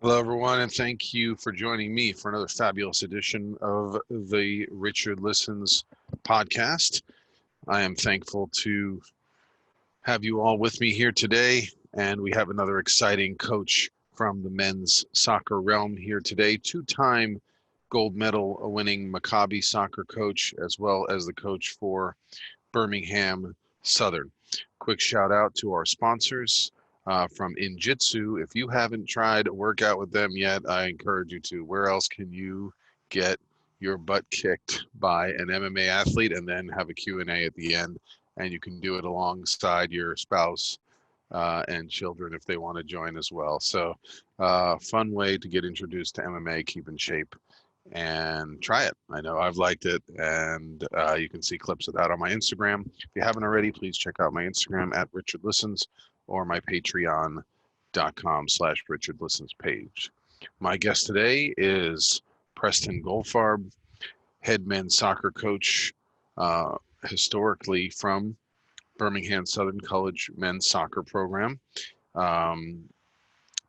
Hello, everyone, and thank you for joining me for another fabulous edition of the Richard Listens podcast. I am thankful to have you all with me here today, and we have another exciting coach from the men's soccer realm here today, two-time gold medal winning Maccabi soccer coach, as well as the coach for Birmingham Southern. Quick shout out to our sponsors. From Injitsu. If you haven't tried a workout with them yet, I encourage you to. Where else can you get your butt kicked by an MMA athlete and then have a Q&A at the end? And you can do it alongside your spouse and children if they want to join as well. So fun way to get introduced to MMA, keep in shape, and try it. I know I've liked it, and you can see clips of that on my Instagram. If you haven't already, please check out my Instagram at RichardListens or my patreon.com/RichardListens page. My guest today is Preston Goldfarb, head men's soccer coach, historically from Birmingham Southern College men's soccer program.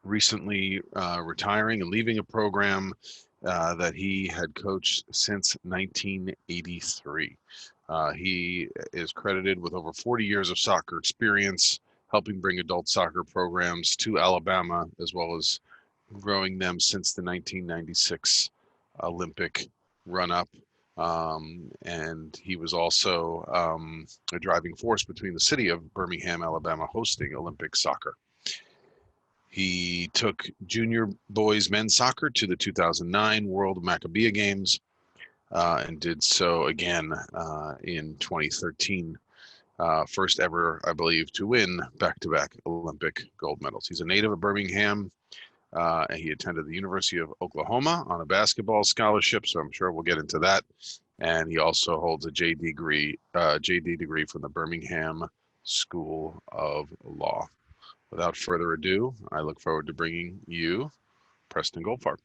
Recently retiring and leaving a program that he had coached since 1983. He is credited with over 40 years of soccer experience, helping bring adult soccer programs to Alabama, as well as growing them since the 1996 Olympic run-up. And he was also a driving force between the city of Birmingham, Alabama, hosting Olympic soccer. He took junior boys men's soccer to the 2009 World Maccabi Games and did so again in 2013. First ever, I believe, to win back-to-back Olympic gold medals. He's a native of Birmingham, and he attended the University of Oklahoma on a basketball scholarship, so I'm sure we'll get into that. And he also holds a JD degree from the Birmingham School of Law. Without further ado, I look forward to bringing you Preston Goldfarb.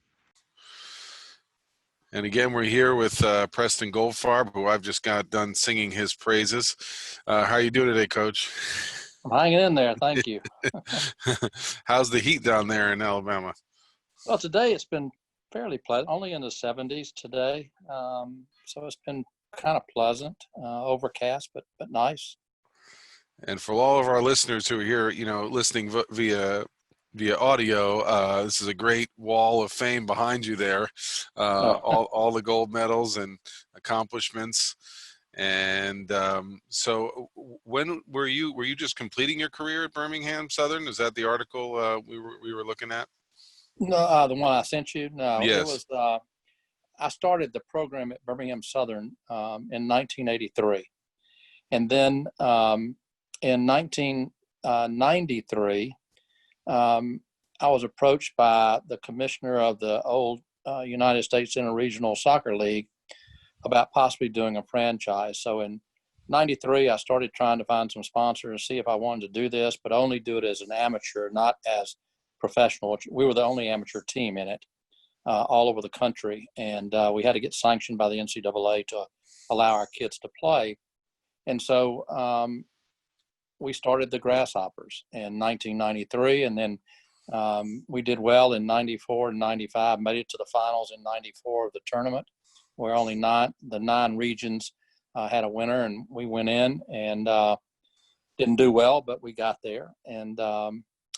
And again, we're here with Preston Goldfarb, who I've just got done singing his praises. How are you doing today, Coach? I'm hanging in there, thank you. How's the heat down there in Alabama? Well, today it's been fairly pleasant, only in the 70s today. So it's been kind of pleasant, overcast, but nice. And for all of our listeners who are here, listening via audio, this is a great wall of fame behind you there. All the gold medals and accomplishments. And so when were you just completing your career at Birmingham Southern? Is that the article we were looking at? No, the one I sent you? No, yes. It was, I started the program at Birmingham Southern in 1983. And then in 1993, I was approached by the commissioner of the old United States Interregional Soccer League about possibly doing a franchise. So in 93, I started trying to find some sponsors, see if I wanted to do this, but only do it as an amateur, not as professional. We were the only amateur team in it all over the country. And we had to get sanctioned by the NCAA to allow our kids to play. And so we started the Grasshoppers in 1993, and then we did well in 94 and 95, made it to the finals in 94 of the tournament, where only the nine regions had a winner, and we went in and didn't do well, but we got there, and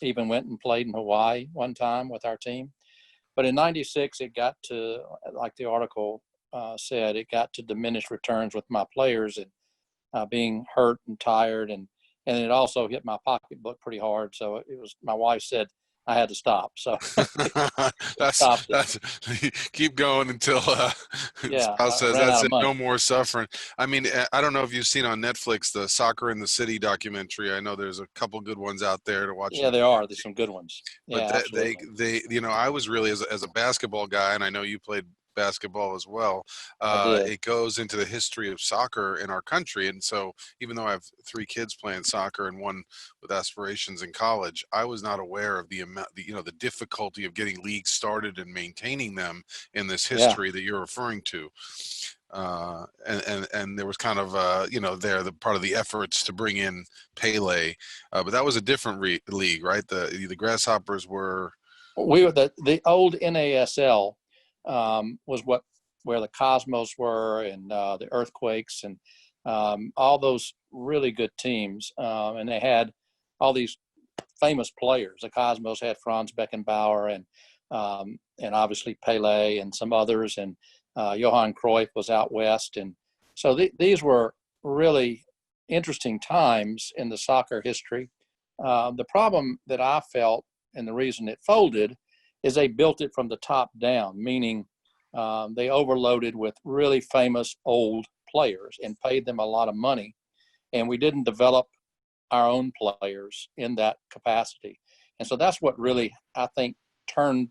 even went and played in Hawaii one time with our team. But in 96, it got to, like the article said, it got to diminished returns with my players and being hurt and tired, and it also hit my pocketbook pretty hard. So it was, my wife said I had to stop. So that's keep going until spouse says that's it, no more suffering. I mean, I don't know if you've seen on Netflix the Soccer in the City documentary. I know there's a couple good ones out there to watch. Yeah, there are. There's some good ones. But yeah, they I was really as a basketball guy, and I know you played basketball as well. It goes into the history of soccer in our country, and so even though I have 3 kids playing soccer and one with aspirations in college, I was not aware of the amount, the difficulty of getting leagues started and maintaining them in this history that you're referring to. And there was kind of the part of the efforts to bring in Pele, but that was a different league, right? The Grasshoppers were We were the old NASL was where the Cosmos were, and the Earthquakes, and all those really good teams, and they had all these famous players. The Cosmos had Franz Beckenbauer and obviously Pele and some others, and Johan Cruyff was out west, and so these were really interesting times in the soccer history. The problem that I felt, and the reason it folded, is they built it from the top down, meaning they overloaded with really famous old players and paid them a lot of money, and we didn't develop our own players in that capacity. And so that's what really, I think, turned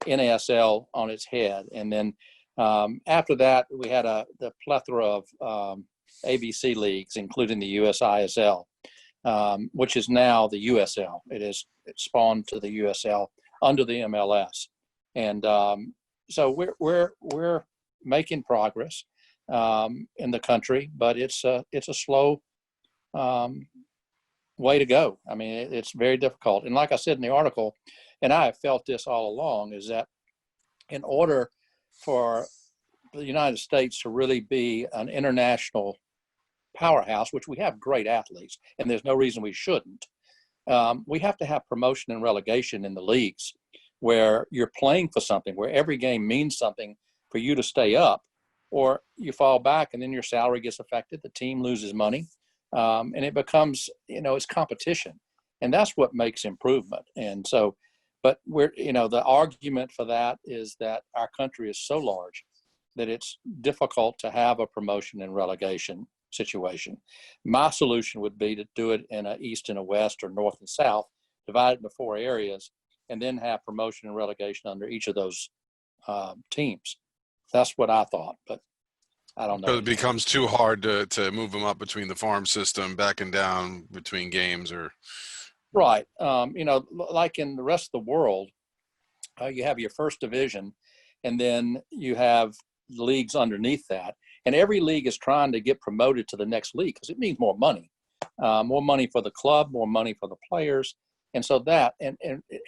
NASL on its head. And then after that, we had the plethora of ABC leagues, including the USISL, which is now the USL. It spawned to the USL under the MLS. And so we're making progress in the country, but it's a slow way to go. I mean, it's very difficult. And like I said in the article, and I have felt this all along, is that in order for the United States to really be an international powerhouse, which we have great athletes, and there's no reason we shouldn't, we have to have promotion and relegation in the leagues where you're playing for something, where every game means something for you to stay up, or you fall back and then your salary gets affected, the team loses money, and it becomes, it's competition. And that's what makes improvement. And so, but the argument for that is that our country is so large that it's difficult to have a promotion and relegation situation. My solution would be to do it in an east and a west, or north and south, divide it into 4 areas, and then have promotion and relegation under each of those teams. That's what I thought, but I don't know. So it becomes too hard to move them up between the farm system, back and down between games, or right. Like in the rest of the world, you have your first division, and then you have leagues underneath that, and every league is trying to get promoted to the next league because it means more money for the club, more money for the players. And so that, and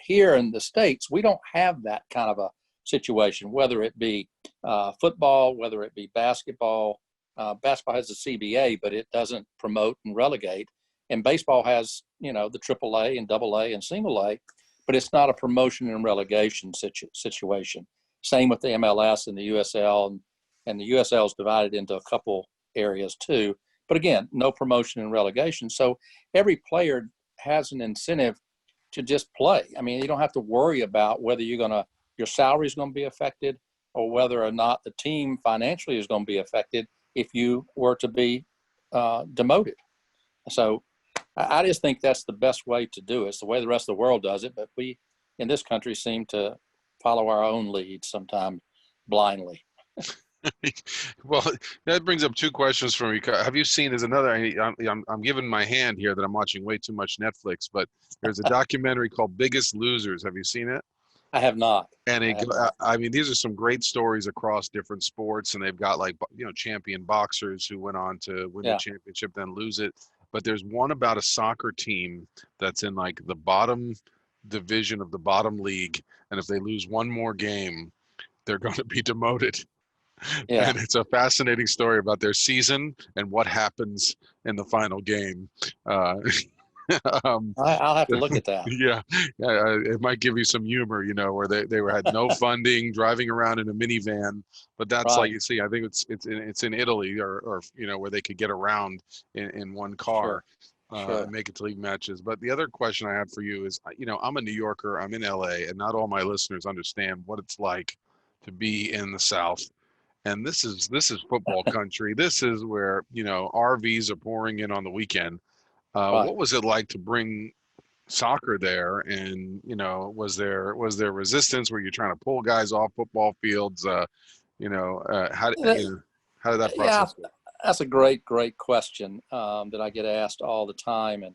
here in the States, we don't have that kind of a situation, whether it be football, whether it be basketball. Basketball has the CBA, but it doesn't promote and relegate. And baseball has, the AAA and AA and single A, but it's not a promotion and relegation situation. Same with the MLS and the USL, and the USL is divided into a couple areas too. But again, no promotion and relegation. So every player has an incentive to just play. I mean, you don't have to worry about whether your salary is going to be affected, or whether or not the team financially is going to be affected if you were to be demoted. So I just think that's the best way to do it. It's the way the rest of the world does it, but we in this country seem to follow our own lead sometimes blindly. Well, that brings up 2 questions for me. Have you seen, there's another, I'm giving my hand here that I'm watching way too much Netflix, but there's a documentary called Biggest Losers. Have you seen it? I have not. And these are some great stories across different sports, and they've got champion boxers who went on to win the championship, then lose it. But there's one about a soccer team that's in like the bottom division of the bottom league, and if they lose one more game, they're going to be demoted. Yeah. And it's a fascinating story about their season and what happens in the final game. I'll have to look at that. Yeah, it might give you some humor, where they had no funding, driving around in a minivan. But that's right. Like you see, I think it's in Italy, or where they could get around in one car. Sure. And make it to league matches. But the other question I had for you is, I'm a New Yorker, I'm in LA, and not all my listeners understand what it's like to be in the South. And this is football country. This is where, RVs are pouring in on the weekend. Right. What was it like to bring soccer there? And, was there resistance? Were you trying to pull guys off football fields? How did that process go? That's a great question that I get asked all the time. And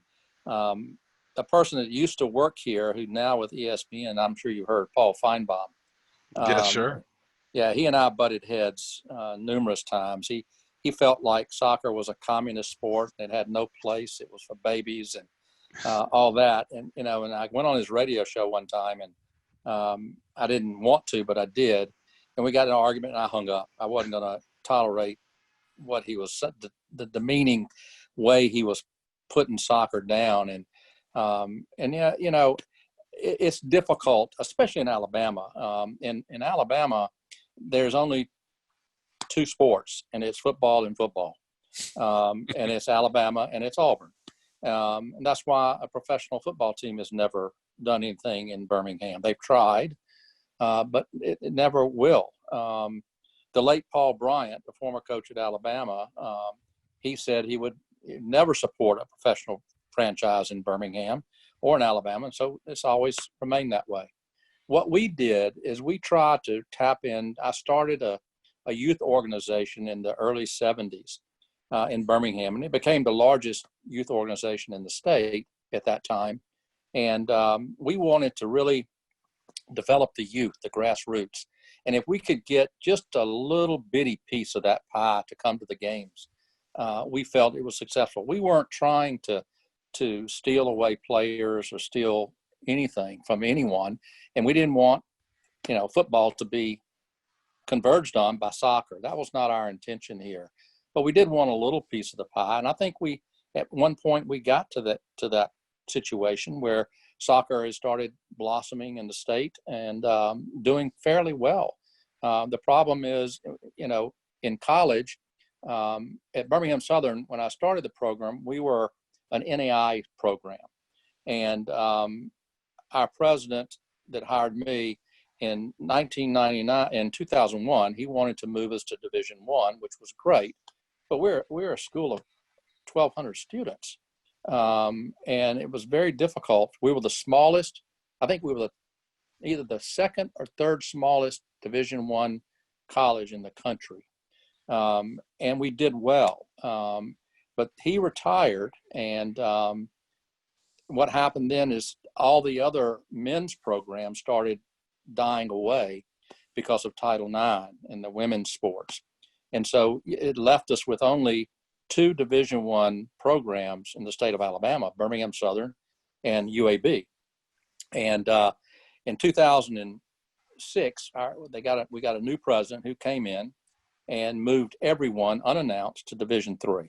a person that used to work here, who now with ESPN, I'm sure you heard, Paul Feinbaum. Yeah, sure. Yeah, he and I butted heads numerous times. He felt like soccer was a communist sport. It had no place. It was for babies and all that. And, and I went on his radio show one time, and I didn't want to, but I did. And we got in an argument and I hung up. I wasn't going to tolerate what he was, the demeaning way he was putting soccer down. And yeah, you know, it's difficult, especially in Alabama. In Alabama, there's only two sports, and it's football and football. And it's Alabama and it's Auburn. And that's why a professional football team has never done anything in Birmingham. They've tried, but it never will. The late Paul Bryant, the former coach at Alabama, he said he would never support a professional franchise in Birmingham or in Alabama. And so it's always remained that way. What we did is we tried to tap in. I started a youth organization in the early 70s in Birmingham, and it became the largest youth organization in the state at that time. And we wanted to really develop the youth, the grassroots. And if we could get just a little bitty piece of that pie to come to the games, we felt it was successful. We weren't trying to steal away players or steal anything from anyone. And we didn't want, you know, football to be converged on by soccer. That was not our intention here. But we did want a little piece of the pie. And I think at one point we got to that situation where soccer has started blossoming in the state and doing fairly well. The problem is, you know, in college, at Birmingham Southern, when I started the program, we were an NAI program. And our president that hired me in 1999 and 2001, he wanted to move us to Division I, which was great. But we're a school of 1,200 students. And it was very difficult. We were the smallest. I think we were either the second or third smallest Division I college in the country. And we did well. But he retired, and what happened then is all the other men's programs started dying away because of Title IX and the women's sports. And so it left us with only two Division I programs in the state of Alabama, Birmingham Southern and UAB. And in 2006, we got a new president who came in and moved everyone unannounced to Division III.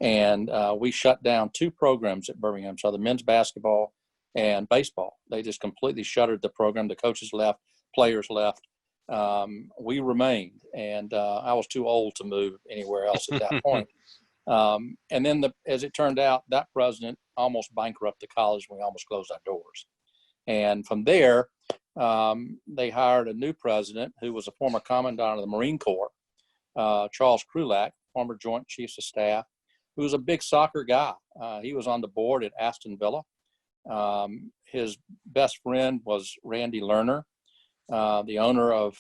And we shut down two programs at Birmingham Southern, men's basketball and baseball. They just completely shuttered the program. The coaches left, players left. We remained, and I was too old to move anywhere else at that point. And then, as it turned out, that president almost bankrupted the college. We almost closed our doors. And from there, they hired a new president who was a former commandant of the Marine Corps, Charles Krulak, former Joint Chiefs of Staff, who was a big soccer guy. He was on the board at Aston Villa. His best friend was Randy Lerner, the owner of,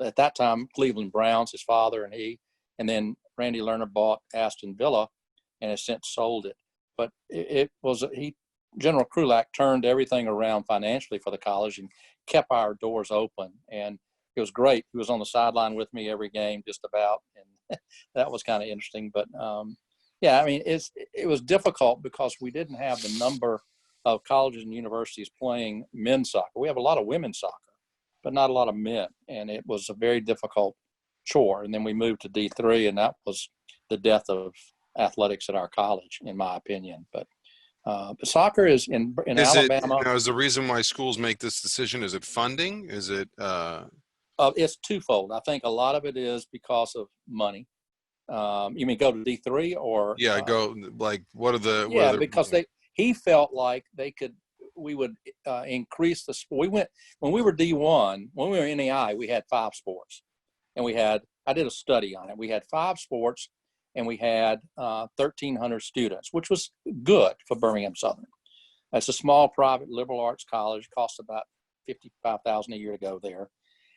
at that time, Cleveland Browns, his father and he. And then Randy Lerner bought Aston Villa and has since sold it. But General Krulak turned everything around financially for the college and kept our doors open. And it was great. He was on the sideline with me every game, just about. And that was kind of interesting. But yeah, I mean, it was difficult because we didn't have the number of colleges and universities playing men's soccer. We have a lot of women's soccer, but not a lot of men. And it was a very difficult chore. And then we moved to D3, and that was the death of athletics at our college, in my opinion. But soccer is in Alabama. Now, is the reason why schools make this decision, is it funding? Is it? It's twofold. I think a lot of it is because of money. You mean go to D3 or? Yeah, go like what are the? Yeah, because he felt like we would increase the sport. When we were D1, when we were NAI, we had 5 sports, and I did a study on it. We had 5 sports, and we had 1,300 students, which was good for Birmingham Southern. It's a small private liberal arts college, costs about $55,000 a year to go there.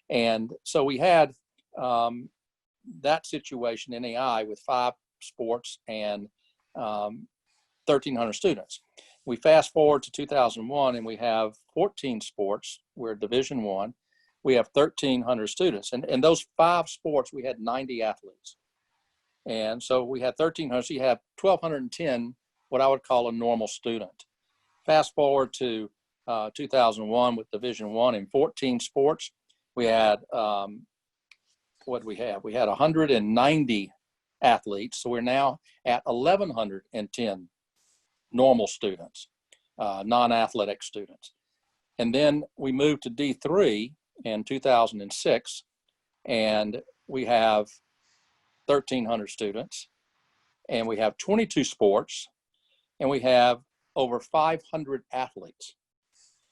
And so we had that situation in NAI with 5 sports and 1,300 students. We fast forward to 2001 and we have 14 sports. We're Division I. We have 1,300 students. And in those 5 sports, we had 90 athletes. And so we had 1,300. So you have 1,210, what I would call a normal student. Fast forward to 2001 with Division I in 14 sports. We had, what did we have? We had 190 athletes. So we're now at 1,110 normal students, non-athletic students. And then we moved to D3 in 2006, and we have 1,300 students, and we have 22 sports, and we have over 500 athletes.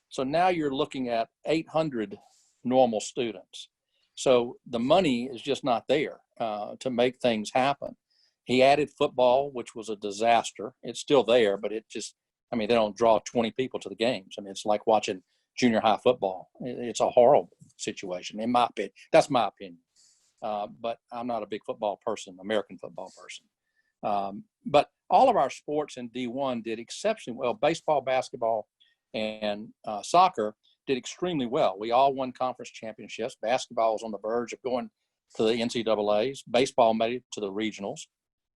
So now you're looking at 800 normal students. So the money is just not there to make things happen. He added football, which was a disaster. It's still there, but it just, I mean, they don't draw 20 people to the games. I mean, it's like watching junior high football. It's a horrible situation, in my opinion. That's my opinion. But I'm not a big football person, American football person. But all of our sports in D1 did exceptionally well. Baseball, basketball, and soccer did extremely well. We all won conference championships. Basketball was on the verge of going to the NCAAs. Baseball made it to the regionals.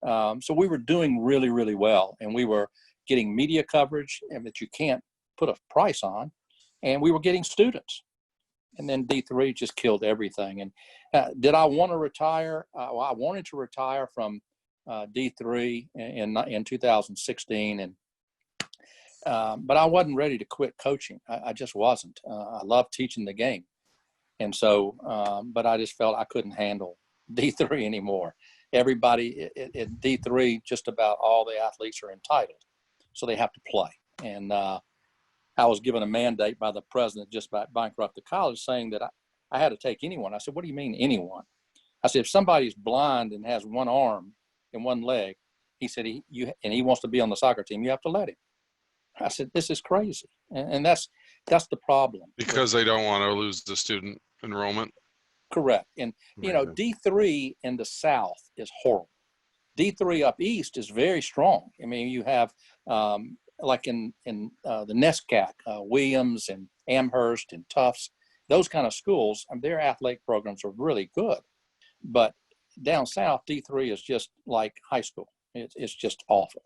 So we were doing really, really well. And we were getting media coverage and that you can't put a price on. And we were getting students. And then D3 just killed everything. And did I want to retire? Well, I wanted to retire from D3 in 2016. And but I wasn't ready to quit coaching. I just wasn't. I loved teaching the game. And so, but I just felt I couldn't handle D3 anymore. Everybody at D3, just about all the athletes are entitled. So they have to play. And I was given a mandate by the president just about bankrupt the college saying that I had to take anyone. I said, what do you mean anyone? I said, if somebody's blind and has one arm and one leg, he said, he wants to be on the soccer team, you have to let him. I said, this is crazy. And that's the problem. Because they don't want to lose the student enrollment. Correct. And, you know, D3 in the South is horrible. D3 up East is very strong. I mean, you have like in the NESCAC, Williams and Amherst and Tufts, those kind of schools, their athletic programs are really good. But down South, D3 is just like high school. It's just awful.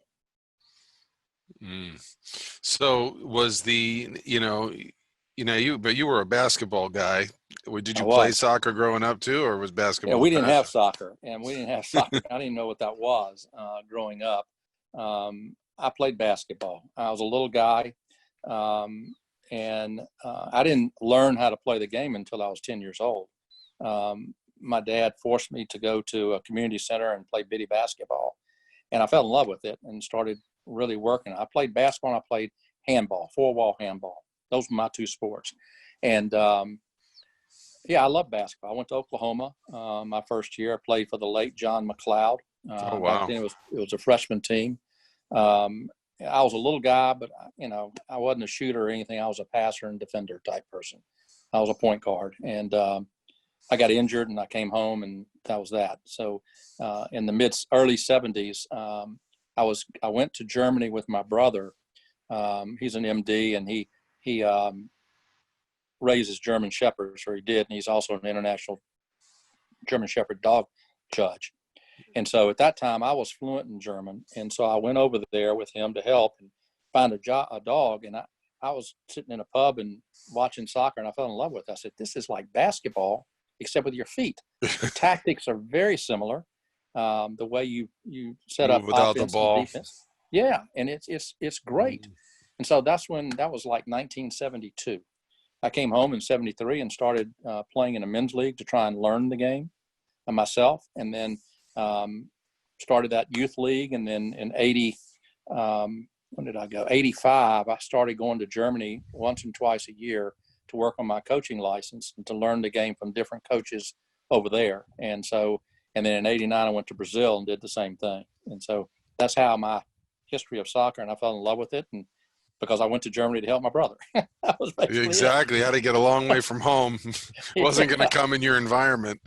So was but you were a basketball guy. Did you play soccer growing up too, or was basketball? Yeah, we didn't have soccer, and we didn't have soccer. I didn't know what that was growing up. I played basketball. I was a little guy, and I didn't learn how to play the game until I was 10 years old. My dad forced me to go to a community center and play bitty basketball, and I fell in love with it and started really working. I played basketball and I played handball, four-wall handball. Those were my two sports. And, I love basketball. I went to Oklahoma my first year. I played for the late John McLeod. Oh, wow. Back then it was a freshman team. I was a little guy, but, I wasn't a shooter or anything. I was a passer and defender type person. I was a point guard. And I got injured and I came home and that was that. So in the early 70s, I went to Germany with my brother. He's an MD and he raises German Shepherds, or he did, and he's also an international German Shepherd dog judge. And so at that time, I was fluent in German, and so I went over there with him to help and find a dog. And I was sitting in a pub and watching soccer, and I fell in love with it. I said, this is like basketball, except with your feet. The tactics are very similar. The way you set up without offense the ball. and defense. Yeah, and it's great. And so that was like 1972. I came home in 73 and started playing in a men's league to try and learn the game myself, and then started that youth league. And then in 85, I started going to Germany once and twice a year to work on my coaching license and to learn the game from different coaches over there. And then in 89, I went to Brazil and did the same thing. And so that's how my history of soccer, and I fell in love with it. And because I went to Germany to help my brother. That was basically exactly. Had to get a long way from home. Wasn't going to come in your environment.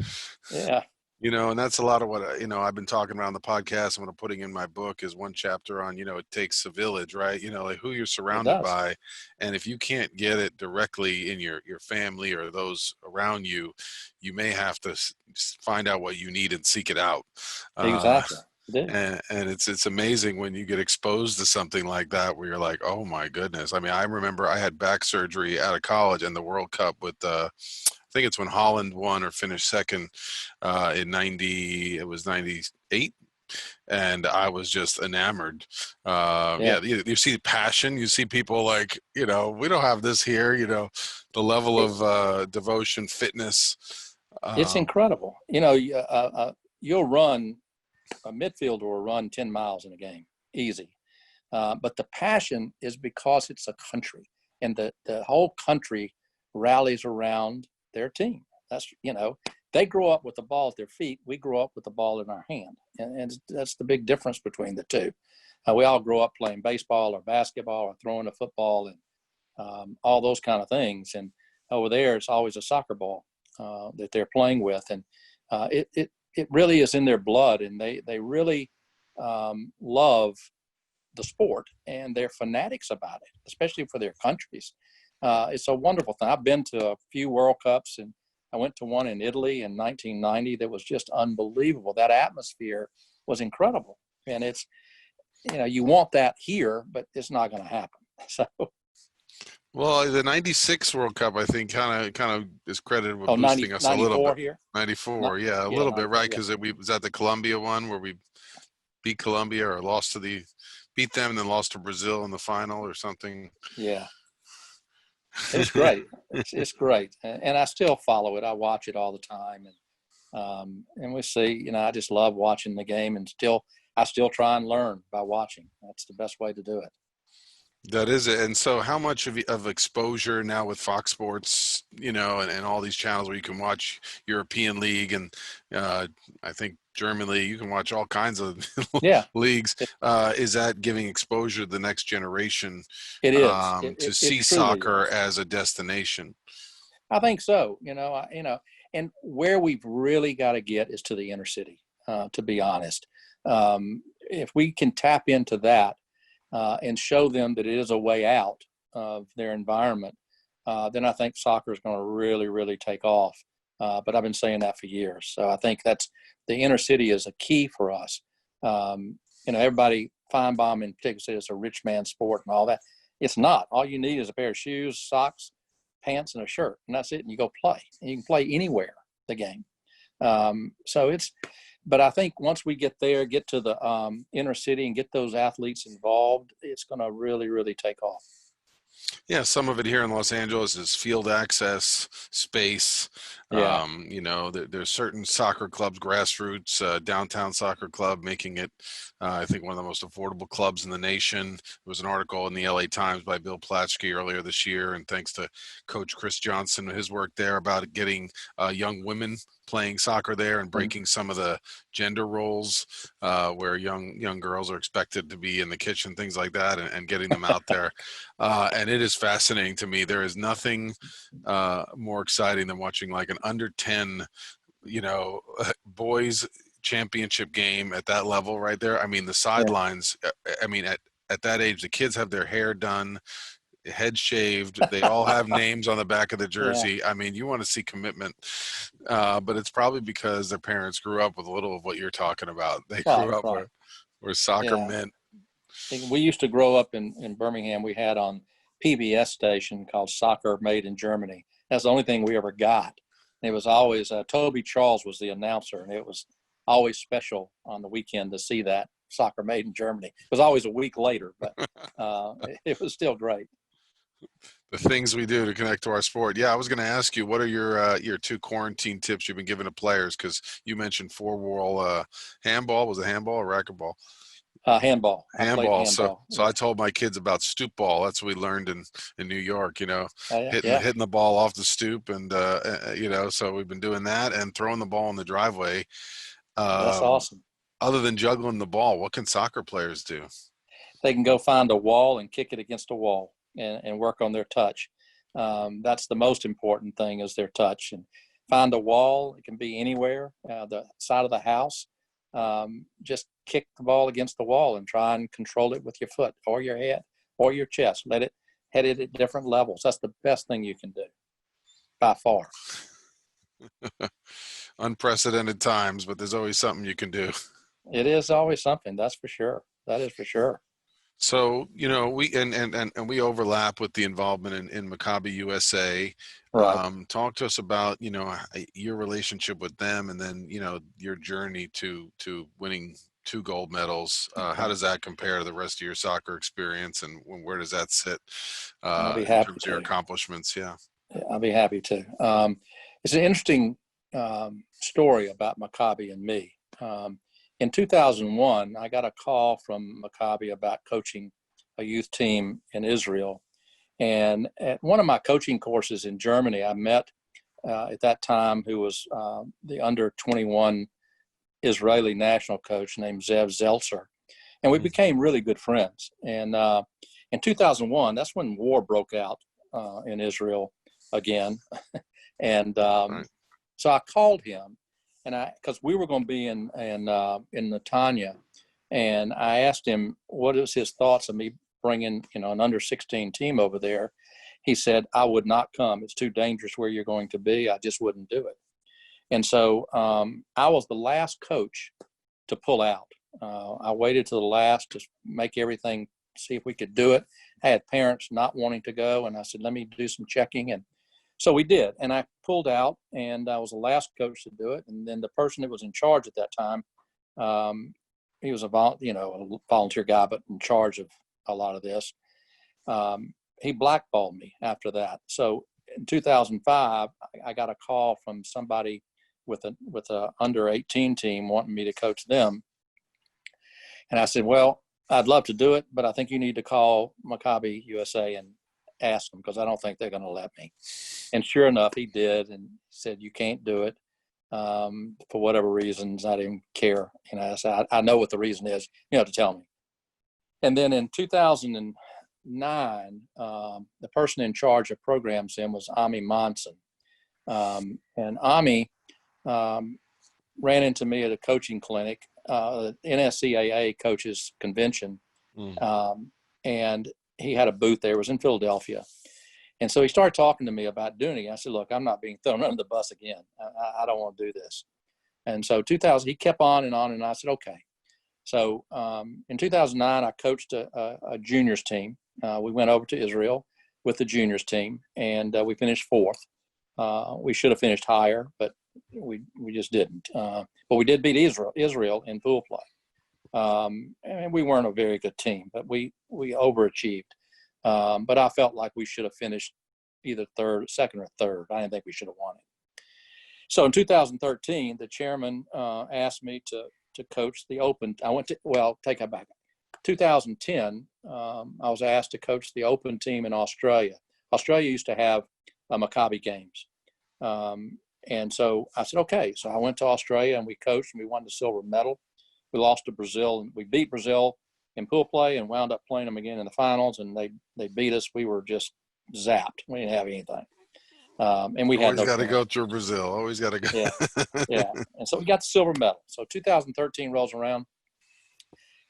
Yeah. And that's a lot of what, I've been talking about on the podcast and what I'm putting in my book is one chapter on, it takes a village, right? Like who you're surrounded by. And if you can't get it directly in your family or those around you, you may have to find out what you need and seek it out. Exactly. And it's amazing when you get exposed to something like that where you're like, oh my goodness. I mean, I remember I had back surgery out of college and the World Cup with I think it's when Holland won or finished second in 90, it was 98. And I was just enamored. Yeah. You see passion. You see people like, we don't have this here. The level of devotion, fitness. It's incredible. You'll run, a midfielder will run 10 miles in a game, easy. But the passion is because it's a country, and the whole country rallies around their team. That's, they grow up with the ball at their feet. We grow up with the ball in our hand. And that's the big difference between the two. We all grow up playing baseball or basketball or throwing a football and all those kind of things. And over there, it's always a soccer ball that they're playing with. And it really is in their blood. And they really love the sport, and they're fanatics about it, especially for their countries. It's a wonderful thing. I've been to a few World Cups, and I went to one in Italy in 1990 that was just unbelievable. That atmosphere was incredible. And it's, you want that here, but it's not going to happen. So. Well, the 96 World Cup, I think, kind of is credited with boosting us a little bit. Here? 94, yeah, a little bit, right? Because we was at the Colombia one where we beat Colombia or beat them and then lost to Brazil in the final or something. Yeah. It was great. It's great. And I still follow it. I watch it all the time. And we see, I just love watching the game, and I still try and learn by watching. That's the best way to do it. That is it. And so how much of exposure now with Fox Sports, and all these channels where you can watch European League and I think German League, you can watch all kinds of leagues. Is that giving exposure to the next generation? It is. To see soccer as a destination? I think so. And where we've really got to get is to the inner city, to be honest. If we can tap into that, and show them that it is a way out of their environment, then I think soccer is going to really, really take off. But I've been saying that for years. So I think that's the inner city is a key for us. Everybody, Feinbaum in particular, says it's a rich man's sport and all that. It's not. All you need is a pair of shoes, socks, pants, and a shirt, and that's it. And you go play. And you can play anywhere, the game. But I think once we get there, get to the inner city and get those athletes involved, it's going to really, really take off. Yeah, some of it here in Los Angeles is field access, space. Yeah. There's certain soccer clubs, grassroots, downtown soccer club, making it, I think, one of the most affordable clubs in the nation. There was an article in the LA Times by Bill Platsky earlier this year, and thanks to Coach Chris Johnson and his work there about getting young women playing soccer there and breaking some of the gender roles where young girls are expected to be in the kitchen, things like that, and getting them out there. And it is fascinating to me. There is nothing more exciting than watching like an under 10, boys championship game at that level right there. I mean, the sidelines, at that age, the kids have their hair done, head shaved. They all have names on the back of the jersey. Yeah. I mean, you want to see commitment, but it's probably because their parents grew up with a little of what you're talking about. They grew up where soccer meant. We used to grow up in Birmingham. We had on PBS station called Soccer Made in Germany. That's the only thing we ever got. It was always Toby Charles was the announcer, and it was always special on the weekend to see that Soccer Made in Germany. It was always a week later, but it was still great. The things we do to connect to our sport. Yeah, I was going to ask you, what are your two quarantine tips you've been giving to players? Because you mentioned four-wall handball. Was it handball or racquetball? Handball. Handball. So I told my kids about stoop ball. That's what we learned in New York, hitting the ball off the stoop. And, so we've been doing that and throwing the ball in the driveway. That's awesome. Other than juggling the ball, what can soccer players do? They can go find a wall and kick it against a wall and work on their touch. That's the most important thing is their touch. And find a wall. It can be anywhere, the side of the house. Just kick the ball against the wall and try and control it with your foot or your head or your chest. Let it hit it at different levels. That's the best thing you can do by far. Unprecedented times, but there's always something you can do. It is always something. That's for sure. That is for sure. So, we and we overlap with the involvement in Maccabi USA. Right. Talk to us about, your relationship with them, and then, your journey to winning 2 gold medals. How does that compare to the rest of your soccer experience, and where does that sit I'll be in happy terms of your to. accomplishments? Yeah. I'll be happy to. It's an interesting story about Maccabi and me. In 2001, I got a call from Maccabi about coaching a youth team in Israel. And at one of my coaching courses in Germany, I met at that time who was the under 21 Israeli national coach named Zev Zeltzer. And we became really good friends. And in 2001, that's when war broke out in Israel again. And Right. so I called him, and because we were going to be in Netanya, and I asked him what is his thoughts of me bringing an under 16 team over there. He said, I would not come. It's too dangerous where you're going to be. I just wouldn't do it. And so I was the last coach to pull out. I waited to the last to make everything, see if we could do it. I had parents not wanting to go, and I said, let me do some checking. And so we did. And I pulled out, and I was the last coach to do it. And then the person that was in charge at that time, he was a volunteer guy, but in charge of a lot of this. He blackballed me after that. So in 2005, I got a call from somebody with a under 18 team wanting me to coach them. And I said, well, I'd love to do it, but I think you need to call Maccabi USA and ask them, because I don't think they're going to let me. And sure enough, he did, and said, you can't do it for whatever reasons. I didn't care. I said, I know what the reason is. You have to tell me. And then in 2009, the person in charge of programs then was Ami Monson. And Ami ran into me at a coaching clinic, NSCAA coaches convention. And he had a booth there. It was in Philadelphia. And so he started talking to me about doing it. I said, look, I'm not being thrown under the bus again. I don't want to do this. And so 2000, he kept on, and I said, okay. So in 2009, I coached a juniors team. We went over to Israel with the juniors team, and we finished 4th. We should have finished higher, but we just didn't. But we did beat Israel in pool play. And we weren't a very good team, but we overachieved. But I felt like we should have finished either second or third. I didn't think we should have won it. So in 2013, the chairman asked me to coach the Open. Take that back. 2010, I was asked to coach the Open team in Australia. Australia used to have Maccabi games. And so I said, okay. So I went to Australia, and we coached, and we won the silver medal. We lost to Brazil, and we beat Brazil in pool play and wound up playing them again in the finals, and they beat us. We were just zapped. We didn't have anything. And we Always had got to go through Brazil. Always got to go. Yeah. And so we got the silver medal. So 2013 rolls around,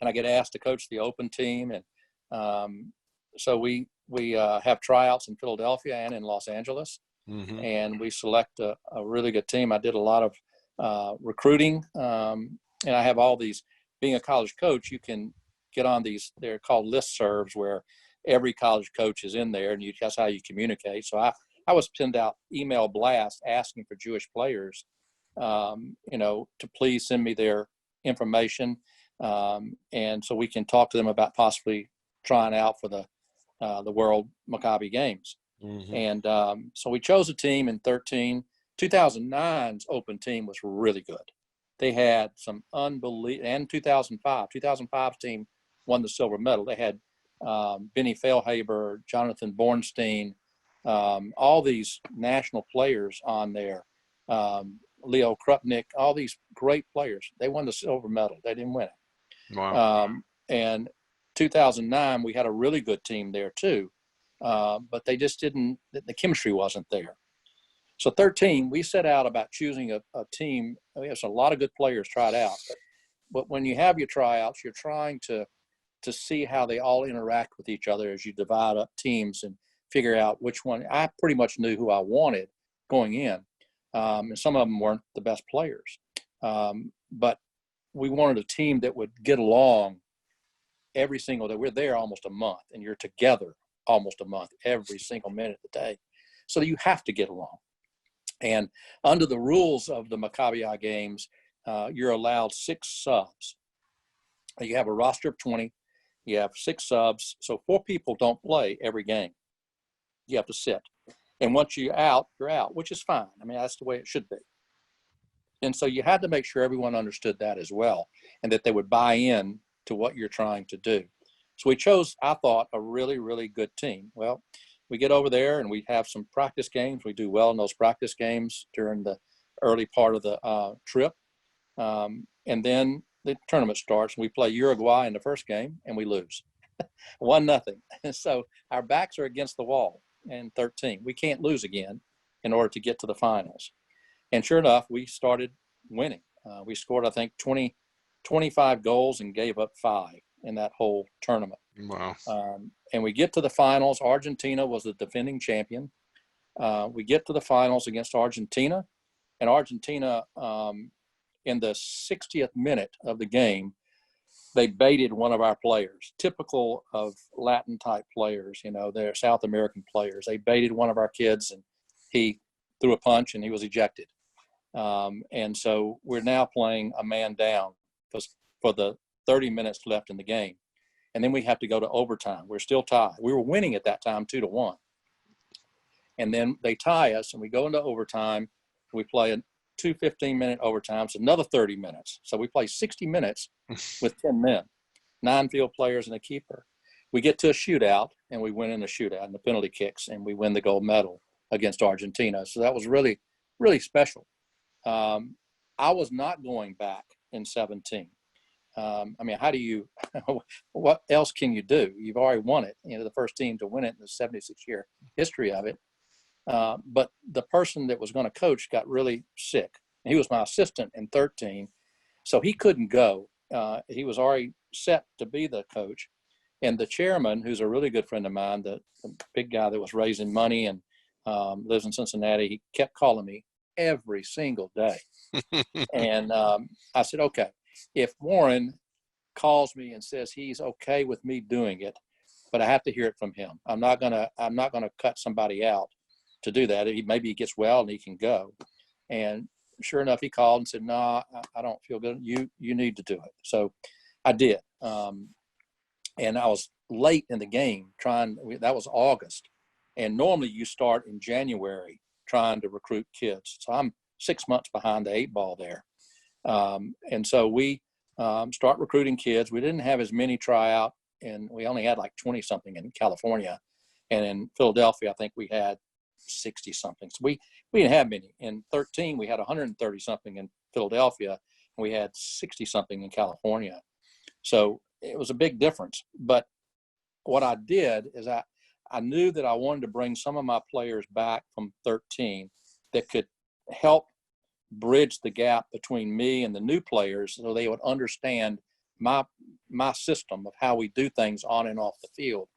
and I get asked to coach the Open team. And so we have tryouts in Philadelphia and in Los Angeles. And we select a really good team. I did a lot of recruiting, and I have all these. Being a college coach, you can get on these. They're called listservs, where every college coach is in there, and that's how you communicate. So I was send out email blasts asking for Jewish players, to please send me their information, and so we can talk to them about possibly trying out for the World Maccabi Games. And so we chose a team in 13. 2009's Open team was really good. They had some unbelievable, and 2005's team won the silver medal. They had Benny Feilhaber, Jonathan Bornstein, all these national players on there, Leo Krupnik, all these great players. They won the silver medal. They didn't win it. Wow. And 2009, we had a really good team there too, but they just didn't, the chemistry wasn't there. So 13, we set out about choosing a team. We have a lot of good players tried out, but when you have your tryouts, you're trying to see how they all interact with each other as you divide up teams and figure out which one. I pretty much knew who I wanted going in, and some of them weren't the best players. But we wanted a team that would get along every single day. We're there almost a month, and you're together almost a month, every single minute of the day. So you have to get along. And under the rules of the Maccabi USA games, you're allowed 6 subs. You have a roster of 20. You have 6 subs. So 4 people don't play every game. You have to sit. And once you're out, which is fine. I mean, that's the way it should be. And so you had to make sure everyone understood that as well, and that they would buy in to what you're trying to do. So we chose, I thought, a really, really good team. Well, we get over there and we have some practice games. We do well in those practice games during the early part of the trip. And then the tournament starts. We play Uruguay in the first game and we lose 1-0. And so our backs are against the wall in 13. We can't lose again in order to get to the finals. And sure enough, we started winning. We scored, I think, 25 goals and gave up 5 in that whole tournament. Wow. And we get to the finals. Argentina was the defending champion. We get to the finals against Argentina. And Argentina, in the 60th minute of the game, they baited one of our players, typical of Latin-type players. You know, they're South American players. They baited one of our kids, and he threw a punch, and he was ejected. And so we're now playing a man down for the 30 minutes left in the game. And then we have to go to overtime. We're still tied. We were winning at that time 2-1. And then they tie us, and we go into overtime. We play 2 15-minute overtimes, another 30 minutes. So we play 60 minutes with 10 men, 9 field players and a keeper. We get to a shootout, and we win in the shootout and the penalty kicks, and we win the gold medal against Argentina. So that was really, really special. I was not going back in 17. I mean, how do you, what else can you do? You've already won it, you know, the first team to win it in the 76-year history of it. But the person that was going to coach got really sick. He was my assistant in 13, so he couldn't go. He was already set to be the coach. And the chairman, who's a really good friend of mine, the big guy that was raising money and lives in Cincinnati, he kept calling me every single day. And I said, okay, if Warren calls me and says he's okay with me doing it, but I have to hear it from him. I'm not gonna cut somebody out to do that. Maybe he gets well and he can go. And sure enough, he called and said, no, I don't feel good. You need to do it. So I did. And I was late in the game that was August. And normally you start in January trying to recruit kids. So I'm 6 months behind the 8 ball there. And so we start recruiting kids. We didn't have as many try out, and we only had like 20 something in California. And in Philadelphia, I think we had 60 something. So we didn't have many. In 13, we had 130 something in Philadelphia, and we had 60 something in California. So it was a big difference. But what I did is I knew that I wanted to bring some of my players back from 13 that could help bridge the gap between me and the new players, so they would understand my system of how we do things on and off the field.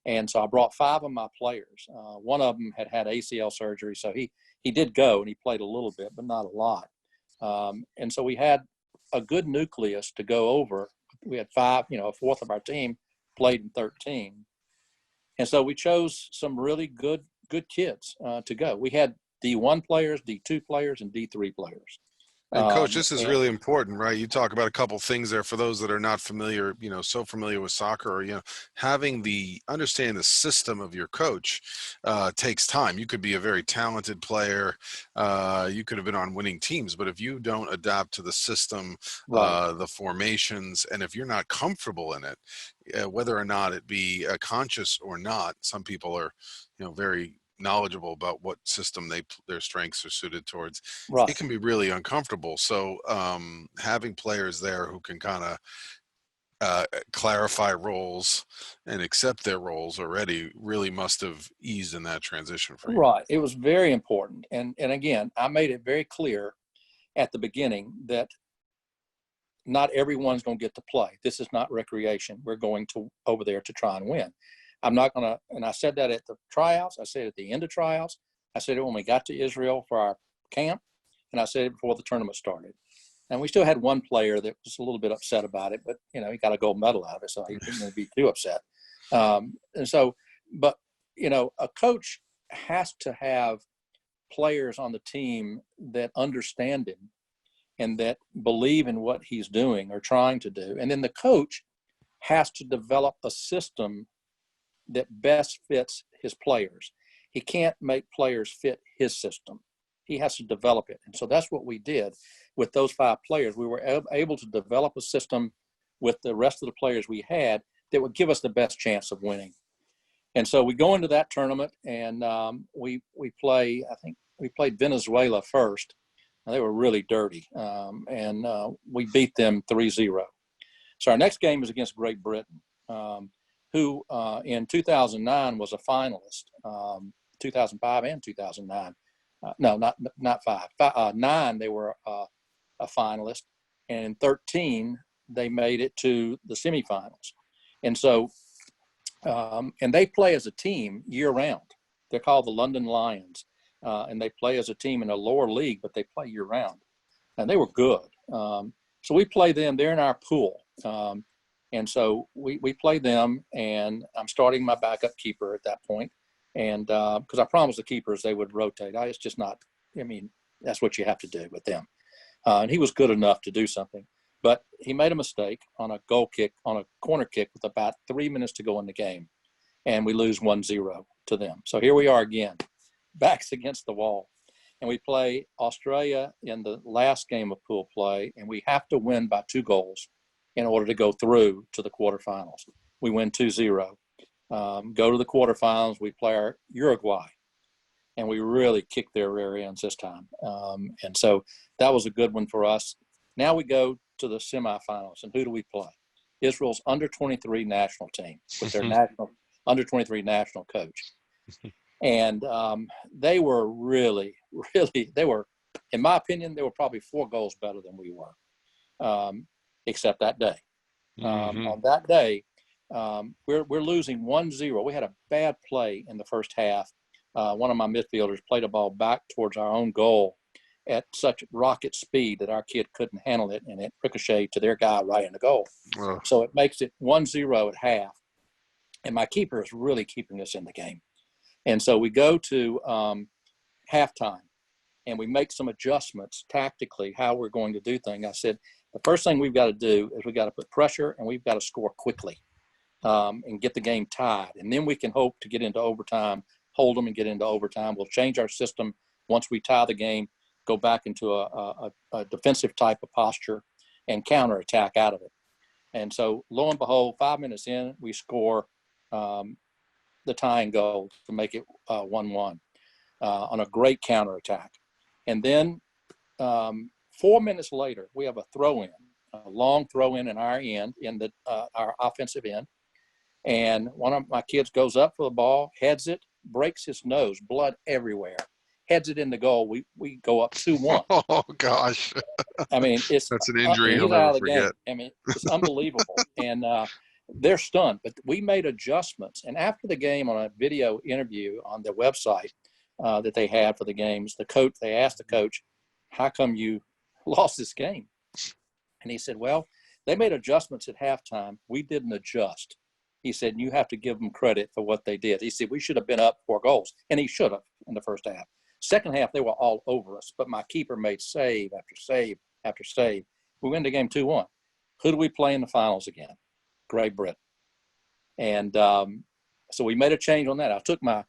And so I brought 5 of my players. One of them had ACL surgery, so he did go and he played a little bit, but not a lot. And so we had a good nucleus to go over. We had 5, a fourth of our team played in 13. And so we chose some really good kids to go. We had D1 players, D2 players, and D3 players. And Coach, this is really important, right? You talk about a couple things there for those that are not familiar, so familiar with soccer, or, having understanding the system of your coach takes time. You could be a very talented player. You could have been on winning teams, but if you don't adapt to the system, Right. the formations, and if you're not comfortable in it, whether or not it be conscious or not, some people are, very knowledgeable about what system their strengths are suited towards. Right. It can be really uncomfortable. So having players there who can kind of clarify roles and accept their roles already really must have eased in that transition for you. Right. It was very important. And again, I made it very clear at the beginning that not everyone's going to get to play. This is not recreation. We're going over there to try and win. I'm not going to, and I said that at the tryouts. I said at the end of tryouts. I said it when we got to Israel for our camp. And I said it before the tournament started. And we still had one player that was a little bit upset about it, but, you know, he got a gold medal out of it, so he didn't be too upset. And so, but, you know, a coach has to have players on the team that understand him and that believe in what he's doing or trying to do. And then the coach has to develop a system that best fits his players. He can't make players fit his system. He has to develop it. And so that's what we did with those 5 players. We were able to develop a system with the rest of the players we had that would give us the best chance of winning. And so we go into that tournament, and we play, I think we played Venezuela first. And they were really dirty, and we beat them 3-0. So our next game is against Great Britain, who in 2009 was a finalist, 2005 and 2009. No, not 5. 9, they were a finalist. And in 13, they made it to the semifinals. And so, and they play as a team year round. They're called the London Lions. And they play as a team in a lower league, but they play year round. And they were good. So we play them. They're in our pool. And so we play them, and I'm starting my backup keeper at that point. And because I promised the keepers they would rotate. It's just not, I mean, that's what you have to do with them. And he was good enough to do something. But he made a mistake on a goal kick, on a corner kick with about 3 minutes to go in the game. And we lose 1-0 to them. So here we are again, backs against the wall. And we play Australia in the last game of pool play, and we have to win by 2 goals in order to go through to the quarterfinals. We win 2-0. Go to the quarterfinals. We play our Uruguay, and we really kicked their rear ends this time. And so that was a good one for us. Now we go to the semifinals, and who do we play? Israel's under-23 national team with their national under-23 national coach. And they were really, they were, in my opinion, they were probably 4 goals better than we were, except that day. On that day, we're losing 1-0. We had a bad play in the first half. One of my midfielders played a ball back towards our own goal at such rocket speed that our kid couldn't handle it, and it ricocheted to their guy right in the goal. So it makes it 1-0 at half. And my keeper is really keeping us in the game. And so we go to halftime, and we make some adjustments tactically how we're going to do things. I said, the first thing we've got to do is we've got to put pressure, and we've got to score quickly and get the game tied. And then we can hope to get into overtime, hold them and get into overtime. We'll change our system once we tie the game, go back into a defensive type of posture and counterattack out of it. And so lo and behold, 5 minutes in, we score the tying goal to make it 1-1 on a great counterattack. And then 4 minutes later, we have a throw-in, a long throw-in in our end, in the our offensive end. And one of my kids goes up for the ball, heads it, breaks his nose, blood everywhere, heads it in the goal. We go up 2-1. Oh, gosh. I mean, that's an injury he'll never forget. I mean, it's unbelievable. And they're stunned. But we made adjustments. And after the game, on a video interview on their website that they had for the games, they asked the coach, how come you lost this game? And he said, well, they made adjustments at halftime. We didn't adjust. He said, you have to give them credit for what they did. He said, we should have been up 4 goals. And he should have in the first half. Second half, they were all over us. But my keeper made save after save after save. We win the game 2-1. Who do we play in the finals again? Great Britain. And so we made a change on that. I took my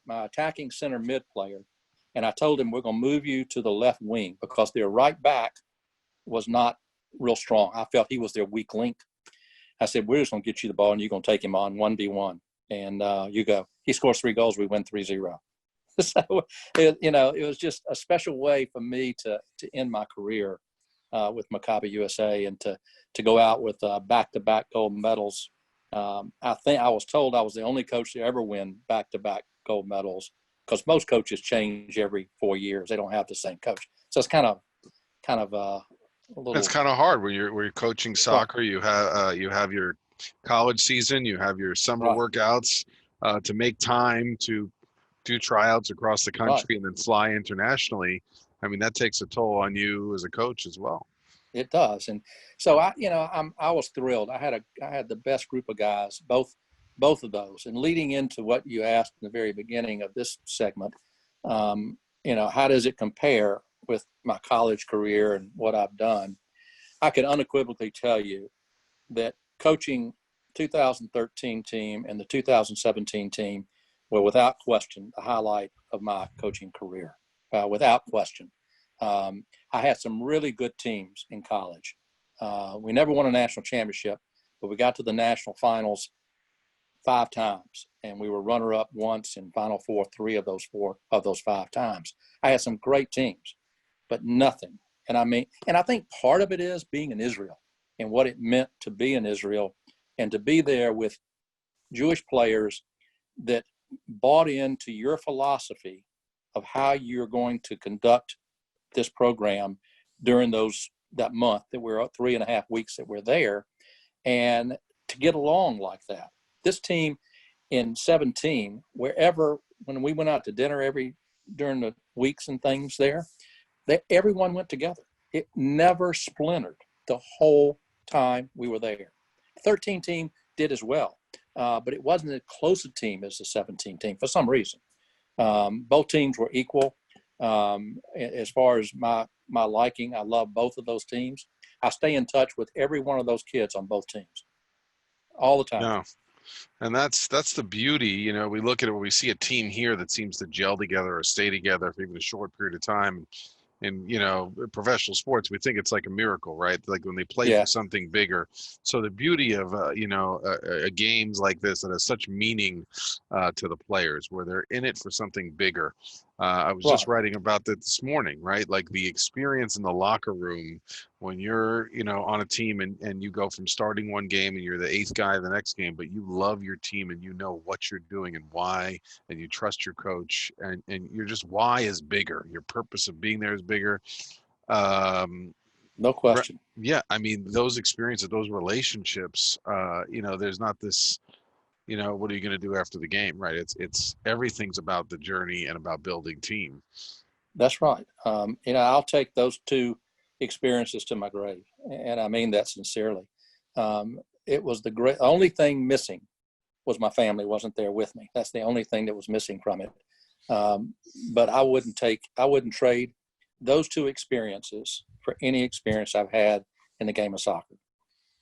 my attacking center mid player, and I told him, we're going to move you to the left wing because their right back was not real strong. I felt he was their weak link. I said, we're just going to get you the ball, and you're going to take him on 1v1. And you go. He scores 3 goals. We win 3-0. So, it was just a special way for me to end my career with Maccabi USA and to go out with back-to-back gold medals. I think I was told I was the only coach to ever win back-to-back gold medals because most coaches change every 4 years. They don't have the same coach. So it's kind of a little. It's kind of hard when you're coaching soccer. Right. You have your college season, you have your summer workouts to make time to do tryouts across the country and then fly internationally. I mean, that takes a toll on you as a coach as well. It does. And so I was thrilled. I had the best group of guys, both of those. And leading into what you asked in the very beginning of this segment, how does it compare with my college career and what I've done? I can unequivocally tell you that coaching 2013 team and the 2017 team were without question the highlight of my coaching career, without question. I had some really good teams in college. We never won a national championship, but we got to the national finals 5 times, and we were runner-up once and Final Four 3 of those 5 times. I had some great teams, but nothing. And I think part of it is being in Israel and what it meant to be in Israel and to be there with Jewish players that bought into your philosophy of how you're going to conduct this program during that month that we're 3.5 weeks that we're there, and to get along like that. This team in 17, when we went out to dinner during the weeks and things there, everyone went together. It never splintered the whole time we were there. 13 team did as well, but it wasn't as close a team as the 17 team for some reason. Both teams were equal. As far as my liking, I love both of those teams. I stay in touch with every one of those kids on both teams all the time. Yeah. And that's the beauty. We look at it when we see a team here that seems to gel together or stay together for even a short period of time. In professional sports, we think it's like a miracle, right? Like when they play for something bigger. So the beauty of games like this that has such meaning to the players, where they're in it for something bigger. I was just writing about that this morning, right? Like the experience in the locker room when you're on a team and you go from starting one game and you're the 8th guy the next game, but you love your team and you know what you're doing and why, and you trust your coach, and you're just, why is bigger. Your purpose of being there is bigger. No question. Yeah, I mean, those experiences, those relationships, there's not this, what are you going to do after the game, right? It's everything's about the journey and about building team. That's right. I'll take those 2 experiences to my grave, and I mean that sincerely. It was the only thing missing was my family wasn't there with me. That's the only thing that was missing from it. But I wouldn't trade those 2 experiences for any experience I've had in the game of soccer.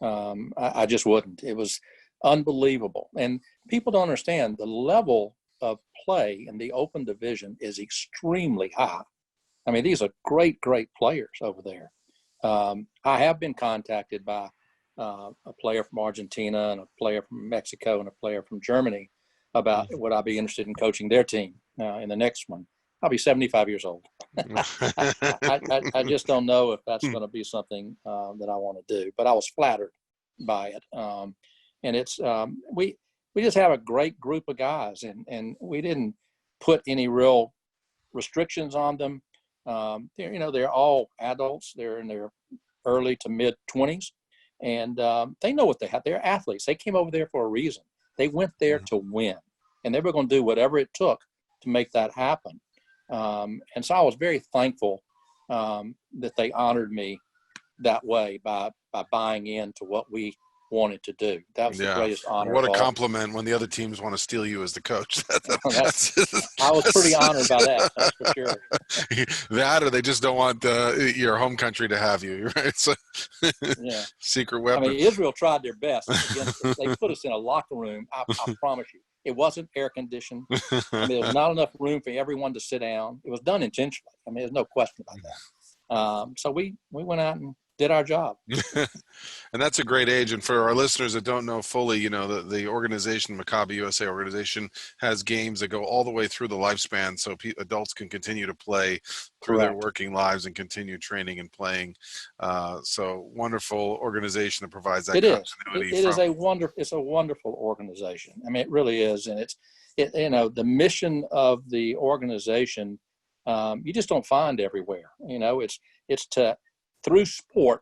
I just wouldn't. It was unbelievable. And people don't understand the level of play in the open division is extremely high. I mean, these are great, great players over there. I have been contacted by a player from Argentina and a player from Mexico and a player from Germany about would I be interested in coaching their team in the next one. I'll be 75 years old. I just don't know if that's going to be something that I want to do, but I was flattered by it. And it's we just have a great group of guys, and we didn't put any real restrictions on them. They're all adults. They're in their early to mid 20s, and they know what they have. They're athletes. They came over there for a reason. They went there to win, and they were going to do whatever it took to make that happen. And so I was very thankful that they honored me that way by buying into what we wanted to do. That was the greatest honor. What a compliment when the other teams want to steal you as the coach. I was pretty honored by that. That's for sure. That, or they just don't want your home country to have you, right? So, yeah, secret weapon. I mean, Israel tried their best against us. They put us in a locker room. I promise you, it wasn't air conditioned. I mean, there was not enough room for everyone to sit down. It was done intentionally. I mean, there's no question about that. So we went out and did our job. And that's a great age. And for our listeners that don't know fully, the organization, Maccabi USA organization, has games that go all the way through the lifespan, so adults can continue to play through their working lives and continue training and playing. So wonderful organization that provides that continuity. It's a wonderful organization. I mean, it really is. And the mission of the organization, you just don't find everywhere. It's to, through sport,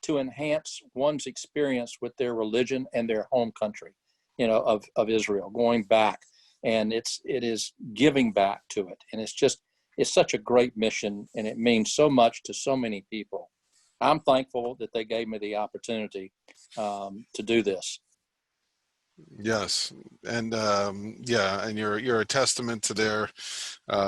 to enhance one's experience with their religion and their home country, of Israel, going back, and it is giving back to it, and it's just it's such a great mission, and it means so much to so many people. I'm thankful that they gave me the opportunity to do this. Yes, and yeah, and you're a testament to their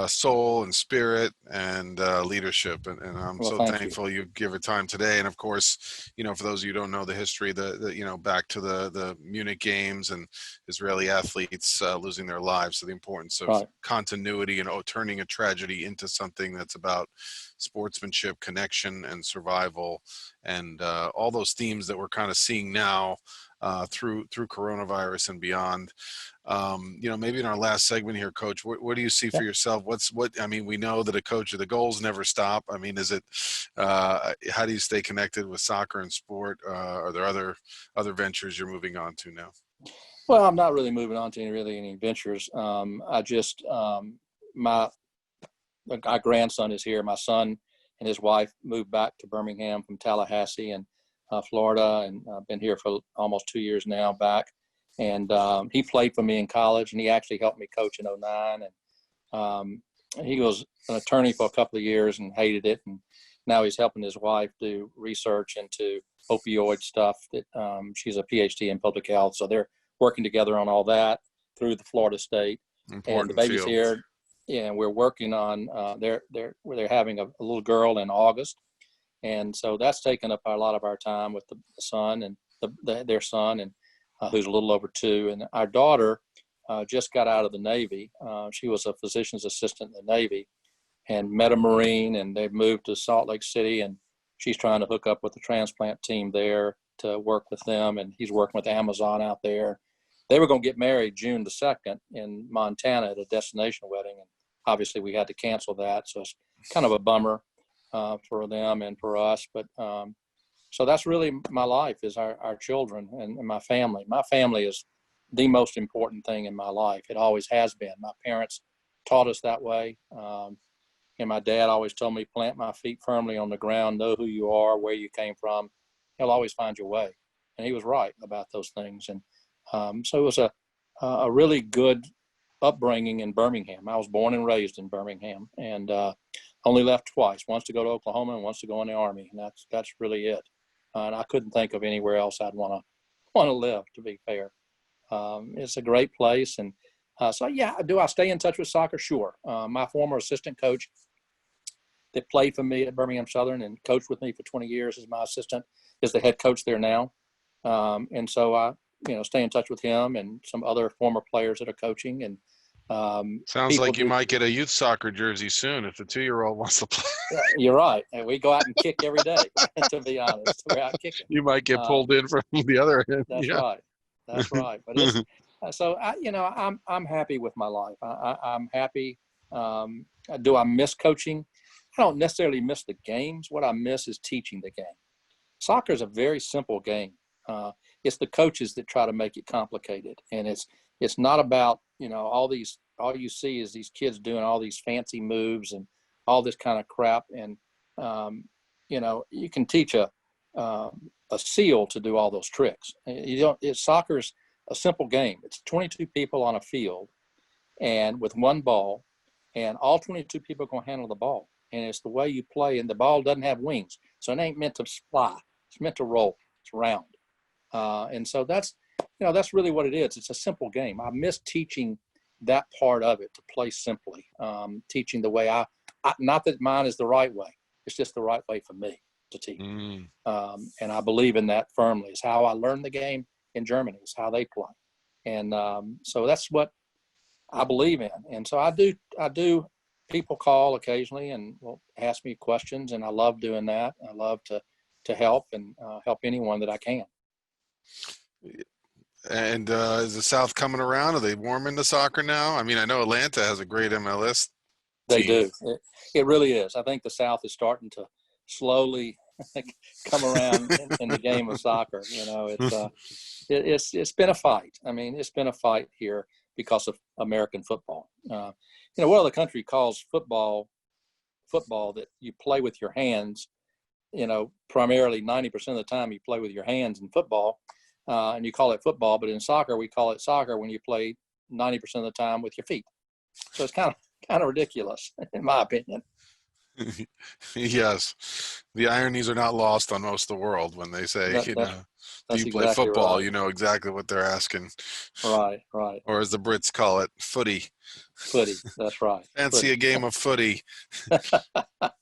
soul and spirit and leadership, and I'm Well, so thank you. thankful you give it time today. And of course, for those of you who don't know the history, back to the Munich games and Israeli athletes losing their lives, so the importance of Right. continuity and turning a tragedy into something that's about sportsmanship, connection, and survival, and all those themes that we're kind of seeing now through coronavirus and beyond. Maybe in our last segment here, Coach, what do you see for yourself? I mean, we know that a coach, the goals never stop. I mean, is it, how do you stay connected with soccer and sport? Are there other ventures you're moving on to now? Well, I'm not really moving on to any ventures. My grandson is here. My son and his wife moved back to Birmingham from Tallahassee and Florida, and been here for almost 2 years now back. And he played for me in college, and he actually helped me coach in '09. And he was an attorney for a couple of years and hated it. And now he's helping his wife do research into opioid stuff. That she's a PhD in public health, so they're working together on all that through the Florida State. Important and the baby's field. here. Yeah, and we're working on they're having a little girl in August, and so that's taken up a lot of our time with the son and their son, and who's a little over 2. And our daughter just got out of the Navy. She was a physician's assistant in the Navy and met a Marine, and they've moved to Salt Lake City, and she's trying to hook up with the transplant team there to work with them, and he's working with Amazon out there. They were going to get married June the 2nd in Montana at a destination wedding, and obviously we had to cancel that, so it's kind of a bummer for them and for us. But so that's really my life, is our children and my family. My family is the most important thing in my life. It always has been. My parents taught us that way. And my dad always told me, plant my feet firmly on the ground, know who you are, where you came from. He'll always find your way. And he was right about those things. And so it was a really good upbringing in Birmingham. I was born and raised in Birmingham, and only left twice, once to go to Oklahoma and once to go in the Army. And that's really it. And I couldn't think of anywhere else I'd want to live, to be fair. It's a great place. And so, yeah, do I stay in touch with soccer? Sure. My former assistant coach that played for me at Birmingham Southern and coached with me for 20 years as my assistant is the head coach there now. And so I, stay in touch with him and some other former players that are coaching. And sounds like you might get a youth soccer jersey soon if the 2-year-old wants to play. You're right. And we go out and kick every day, to be honest. We're out kicking. You might get pulled in from the other end. That's right. That's right. But it's, so I'm happy with my life. I'm happy. Do I miss coaching? I don't necessarily miss the games. What I miss is teaching the game. Soccer is a very simple game. It's the coaches that try to make it complicated, and it's not about all you see is these kids doing all these fancy moves and all this kind of crap. And you can teach a SEAL to do all those tricks. Soccer's a simple game. It's 22 people on a field, and with one ball, and all 22 people are going to handle the ball. And it's the way you play, and the ball doesn't have wings, so it ain't meant to fly. It's meant to roll. It's round. And so that's really what it is. It's a simple game. I miss teaching that part of it, to play simply, teaching the way I not that mine is the right way. It's just the right way for me to teach. And I believe in that firmly. It's how I learned the game in Germany. It's how they play. And so that's what I believe in. And so I do people call occasionally and will ask me questions, and I love doing that. I love to help and help anyone that I can. And is the South coming around? Are they warming to soccer now? I mean, I know Atlanta has a great MLS team. They do. It really is. I think the South is starting to slowly come around in the game of soccer. It's been a fight. I mean, it's been a fight here because of American football. What other country calls football that you play with your hands? Primarily 90% of the time you play with your hands in football, and you call it football. But in soccer, we call it soccer when you play 90% of the time with your feet. So it's kind kind of ridiculous, in my opinion. Yes, the ironies are not lost on most of the world when they say, That, that's do that's you play exactly football? right. You know exactly what they're asking, Right, right. or as the Brits call it, footy. Footy. That's right. Fancy a Footy. game of footy.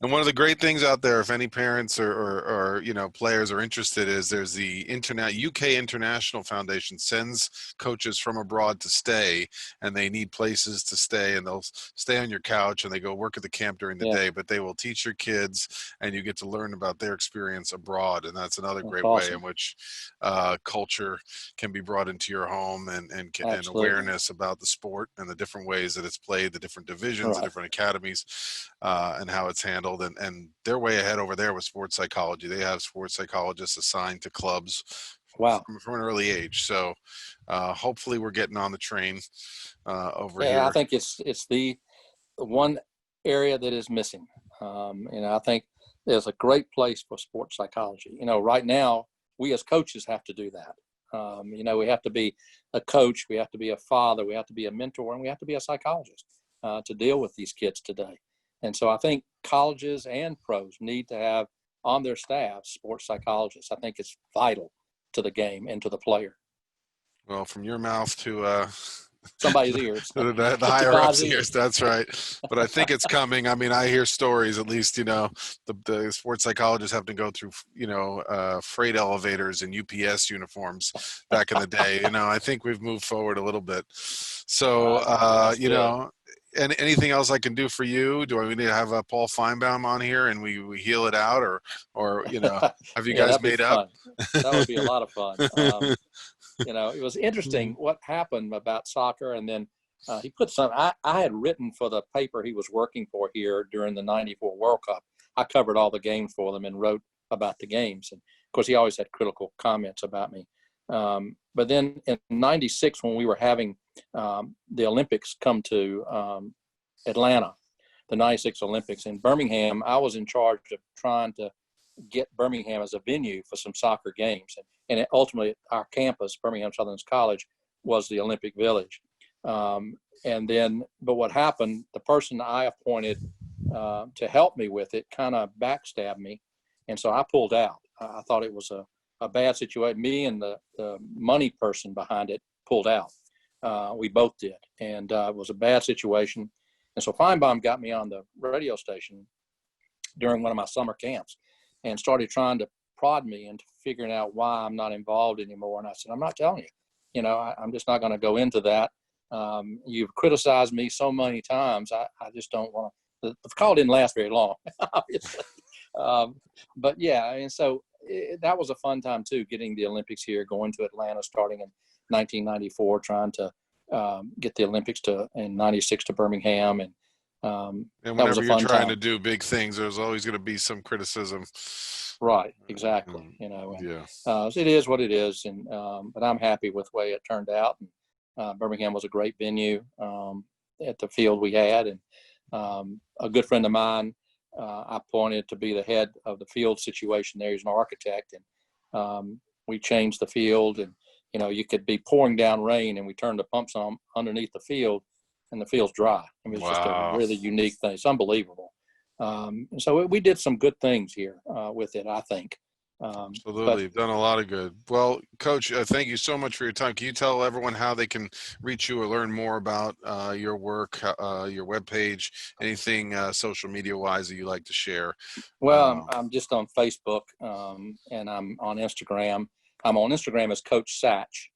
And one of the great things out there, if any parents or players are interested, is there's the UK International Foundation sends coaches from abroad to stay, and they need places to stay, and they'll stay on your couch and they go work at the camp during the Yeah, day, but they will teach your kids, and you get to learn about their experience abroad, and that's another that's great way in awesome. which culture can be brought into your home, and Absolutely. awareness about the sport and the different ways that it's played, the different divisions, the Right. different academies, and how it's handled. And they're way ahead over there with sports psychology. They have sports psychologists assigned to clubs Wow. from an early age. So hopefully we're getting on the train over Yeah, I here. think it's the one area that is missing. I think there's a great place for sports psychology. Right now we as coaches have to do that. We have to be a coach, we have to be a father, we have to be a mentor, and we have to be a psychologist to deal with these kids today. And so I think colleges and pros need to have on their staff sports psychologists. I think it's vital to the game and to the player. Well, from your mouth to Somebody's ears, the to higher ups God's here. ears. That's right. But I think it's coming. I mean, I hear stories, at least, the sports psychologists have to go through, freight elevators and UPS uniforms back in the day. I think we've moved forward a little bit. So, That's good. and anything else I can do for you? Do I need to have Paul Feinbaum on here and we heal it out, or have you Yeah, guys that'd be made up? fun. That would be a lot of fun. It was interesting what happened about soccer. And then he put some, I had written for the paper he was working for here during the 94 World Cup. I covered all the games for them and wrote about the games. And of course, he always had critical comments about me. But then in 96, when we were having the Olympics come to Atlanta, the 96 Olympics in Birmingham, I was in charge of trying to get Birmingham as a venue for some soccer games. And ultimately, our campus, Birmingham Southern College, was the Olympic Village. But what happened, the person I appointed to help me with it kind of backstabbed me. And so I pulled out. I thought it was a bad situation. Me and the money person behind it pulled out. We both did. And it was a bad situation. And so Feinbaum got me on the radio station during one of my summer camps and started trying to prod me into figuring out why I'm not involved anymore. And I said, I'm not telling you. I'm just not going to go into that. You've criticized me so many times. I just don't want to. The call didn't last very long, obviously. But yeah, and so that was a fun time too, getting the Olympics here, going to Atlanta starting in 1994, trying to get the Olympics in 96 to Birmingham. And And that was whenever a you're fun trying time. to do big things, there's always going to be some criticism. Right, exactly. Yeah. It is what it is, and but I'm happy with the way it turned out. And Birmingham was a great venue at the field we had, and a good friend of mine I appointed to be the head of the field situation there. He's an architect, and we changed the field, and you could be pouring down rain, and we turned the pumps on underneath the field, and the field's dry. I mean, it's just a Wow. really unique thing. It's unbelievable. So we did some good things here with it, I think. Absolutely. But You've done a lot of good. Well, Coach, thank you so much for your time. Can you tell everyone how they can reach you or learn more about your work, your webpage, anything social media-wise that you like to share? well, I'm just on Facebook, and I'm on Instagram. I'm on Instagram as Coach Satch,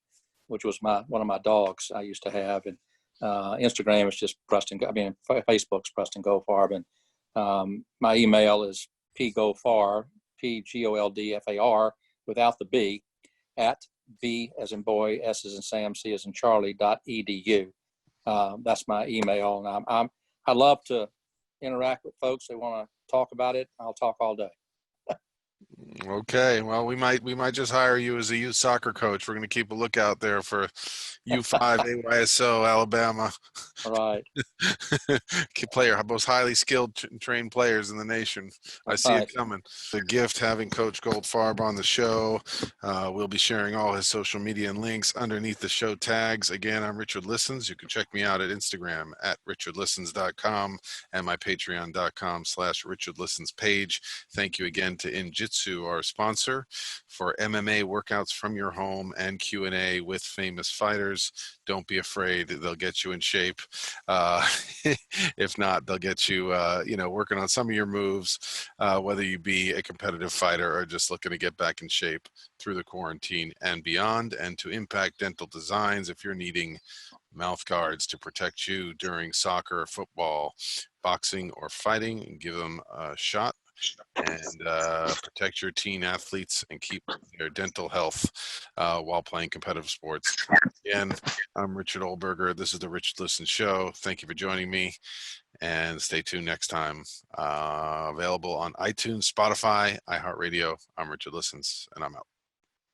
which was one of my dogs I used to have, and Instagram is just Preston. I mean, Facebook's Preston Goldfarb, and my email is pgoldfarb, PGOLDFAR, without the B, at B as in boy, S as in Sam, C as in Charlie, .edu. That's my email, and I love to interact with folks. They want to talk about it. I'll talk all day. Okay. Well, we might just hire you as a youth soccer coach. We're going to keep a lookout there for U5 AYSO Alabama. Right. Most highly skilled trained players in the nation. I see it coming. The gift having Coach Goldfarb on the show. We'll be sharing all his social media and links underneath the show tags. Again, I'm Richard Listens. You can check me out at Instagram at richardlistens.com and my patreon.com/richardlistens page. Thank you again to Injitsu, our sponsor, for MMA workouts from your home and Q&A with famous fighters. Don't be afraid. They'll get you in shape. If not, they'll get you, working on some of your moves, whether you be a competitive fighter or just looking to get back in shape through the quarantine and beyond. And to Impact Dental Designs, if you're needing mouth guards to protect you during soccer, football, boxing, or fighting, give them a shot and protect your teen athletes and keep their dental health while playing competitive sports. Again, I'm Richard Olberger. This is the Richard Listens Show. Thank you for joining me, and stay tuned next time. Available on iTunes, Spotify, iHeartRadio. I'm Richard Listens, and I'm out.